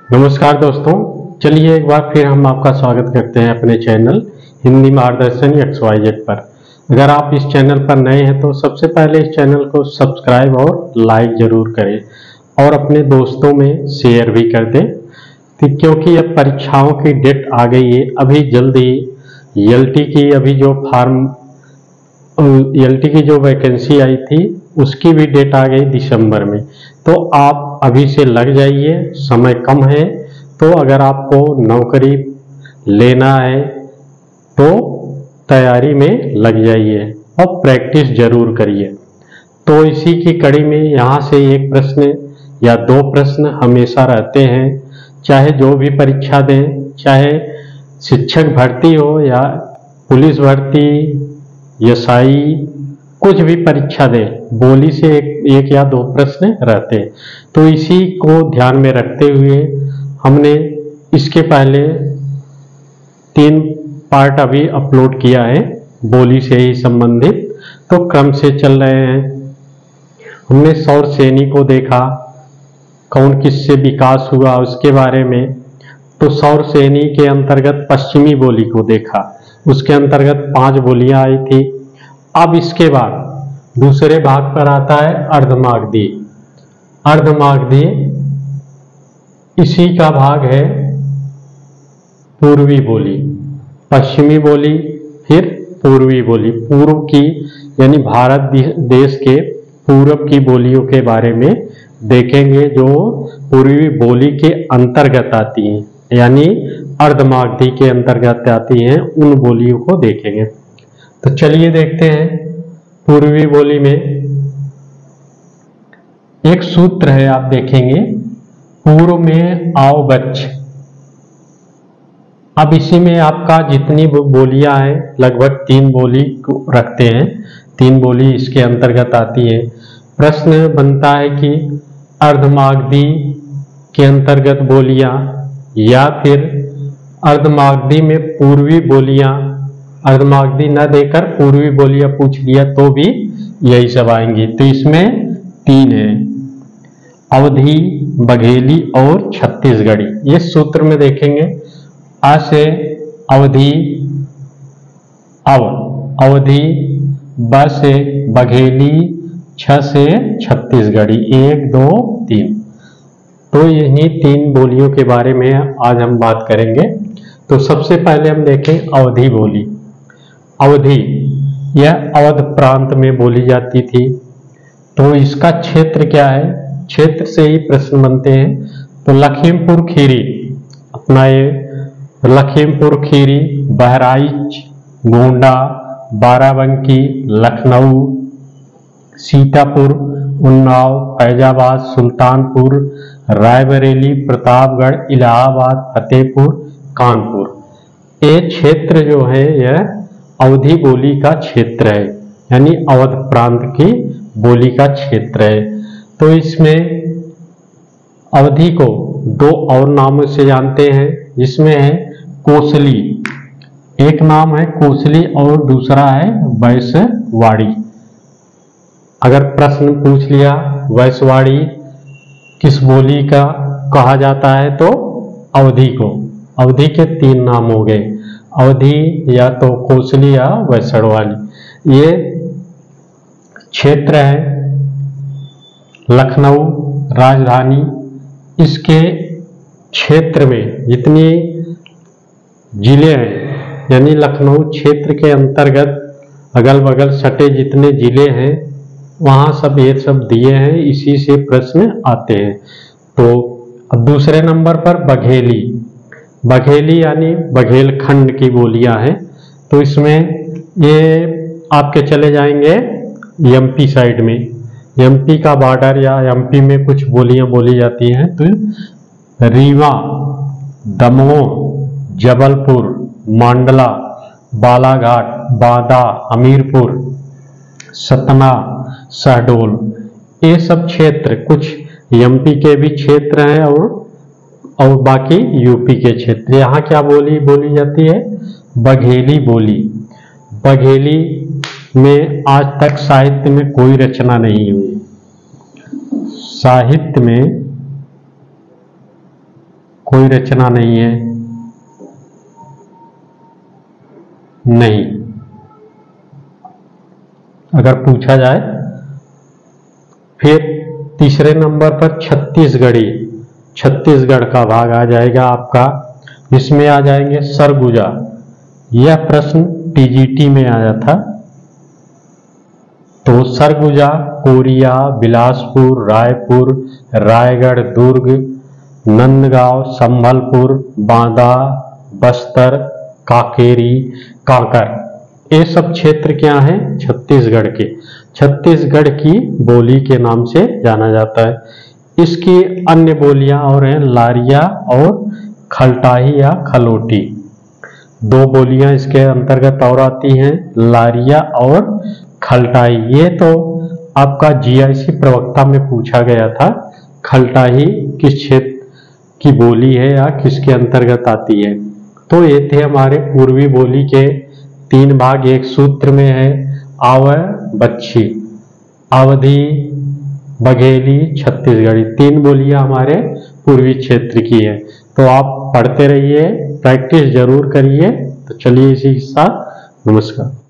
नमस्कार दोस्तों, चलिए एक बार फिर हम आपका स्वागत करते हैं अपने चैनल हिंदी मार्गदर्शन XYZ पर। अगर आप इस चैनल पर नए हैं तो सबसे पहले इस चैनल को सब्सक्राइब और लाइक जरूर करें और अपने दोस्तों में शेयर भी कर दें, क्योंकि अब परीक्षाओं की डेट आ गई है। अभी जल्दी ELT की जो वैकेंसी आई थी उसकी भी डेट आ गई दिसंबर में। तो आप अभी से लग जाइए, समय कम है। तो अगर आपको नौकरी लेना है तो तैयारी में लग जाइए और प्रैक्टिस जरूर करिए। तो इसी की कड़ी में यहाँ से एक प्रश्न या दो प्रश्न हमेशा रहते हैं, चाहे जो भी परीक्षा दें, चाहे शिक्षक भर्ती हो या पुलिस भर्ती, SI, कुछ भी परीक्षा दें, बोली से एक या दो प्रश्न रहते हैं। तो इसी को ध्यान में रखते हुए हमने इसके पहले 3 पार्ट अभी अपलोड किया है बोली से ही संबंधित, तो क्रम से चल रहे हैं। हमने सौर सेनी को देखा, कौन किससे विकास हुआ उसके बारे में। तो सौर सेनी के अंतर्गत पश्चिमी बोली को देखा, उसके अंतर्गत 5 बोलियां आई थी। अब इसके बाद दूसरे भाग पर आता है अर्धमागधी। अर्धमागधी इसी का भाग है पूर्वी बोली, पश्चिमी बोली, फिर पूर्वी बोली। पूर्व की यानी भारत देश के पूर्व की बोलियों के बारे में देखेंगे, जो पूर्वी बोली के अंतर्गत आती हैं, यानी अर्धमागधी के अंतर्गत आती हैं, उन बोलियों को देखेंगे। तो चलिए देखते हैं। पूर्वी बोली में एक सूत्र है, आप देखेंगे, पूर्व में आओ बच्च। अब इसी में आपका जितनी बोलियां हैं लगभग 3 बोली को रखते हैं, 3 बोली इसके अंतर्गत आती है। प्रश्न बनता है कि अर्धमागधी के अंतर्गत बोलियां या फिर अर्धमागधी में पूर्वी बोलियां, अर्धमागधी न देकर पूर्वी बोलियां पूछ लिया तो भी यही सब आएंगी। तो इसमें 3 है, अवधी, बघेली और छत्तीसगढ़ी। ये सूत्र में देखेंगे, आ से अवधी, अवधी, ब से बघेली, छ से छत्तीसगढ़ी, 1 2 3। तो यही 3 बोलियों के बारे में आज हम बात करेंगे। तो सबसे पहले हम देखें अवधी बोली। अवधी यह अवध प्रांत में बोली जाती थी। तो इसका क्षेत्र क्या है, क्षेत्र से ही प्रश्न बनते हैं। तो लखीमपुर खीरी, अपना ये लखीमपुर खीरी, बहराइच, गोंडा, बाराबंकी, लखनऊ, सीतापुर, उन्नाव, फैजाबाद, सुल्तानपुर, रायबरेली, प्रतापगढ़, इलाहाबाद, फतेहपुर, कानपुर। ये क्षेत्र जो है यह अवधी बोली का क्षेत्र है, यानी अवध प्रांत की बोली का क्षेत्र है। तो इसमें अवधी को 2 और नामों से जानते हैं, जिसमें है कोसली, एक नाम है कोसली और दूसरा है वैश्यवाड़ी। अगर प्रश्न पूछ लिया वैश्यवाड़ी किस बोली का कहा जाता है, तो अवधी को। अवधी के 3 नाम हो गए, अवधी या तो कोसली या वैश्यवाड़ी। ये क्षेत्र है लखनऊ राजधानी, इसके क्षेत्र में जितनी जिले हैं, यानी लखनऊ क्षेत्र के अंतर्गत अगल बगल सटे जितने जिले हैं वहाँ सब ये सब दिए हैं, इसी से प्रश्न आते हैं। तो अब दूसरे नंबर पर बघेली। बघेली यानी बघेलखंड की बोलियां हैं। तो इसमें ये आपके चले जाएंगे MP साइड में, MP का बॉर्डर या MP में कुछ बोलियां बोली जाती हैं। तो रीवा, दमोह, जबलपुर, मंडला, बालाघाट, बांदा, हमीरपुर, सतना, शहडोल, ये सब क्षेत्र कुछ MP के भी क्षेत्र हैं और बाकी UP के क्षेत्र। यहाँ क्या बोली जाती है, बघेली बोली। बघेली में आज तक साहित्य में कोई रचना नहीं हुई। साहित्य में कोई रचना नहीं है, नहीं। अगर पूछा जाए फिर तीसरे नंबर पर छत्तीसगढ़ी, छत्तीसगढ़ का भाग आ जाएगा आपका, जिसमें आ जाएंगे सरगुजा। यह प्रश्न टीजीटी में आया था। तो सरगुजा कोरिया, बिलासपुर, रायपुर, रायगढ़, दुर्ग, नंदगांव, संबलपुर, बांदा, बस्तर, कांकेरी, कांकर, ये सब क्षेत्र क्या हैं? छत्तीसगढ़ के। छत्तीसगढ़ की बोली के नाम से जाना जाता है। इसकी अन्य बोलियां और हैं लारिया और खलटाही या खलोटी। दो बोलियां इसके अंतर्गत और आती हैं, लारिया और खलटाही। ये तो आपका जीआईसी प्रवक्ता में पूछा गया था, खलटाही किस क्षेत्र की बोली है या किसके अंतर्गत आती है। तो ये थे हमारे पूर्वी बोली के 3 भाग। एक सूत्र में है आव बच्छी, अवधी, बघेली, छत्तीसगढ़ी, 3 बोलियां हमारे पूर्वी क्षेत्र की है। तो आप पढ़ते रहिए, प्रैक्टिस जरूर करिए। तो चलिए इसी के साथ नमस्कार।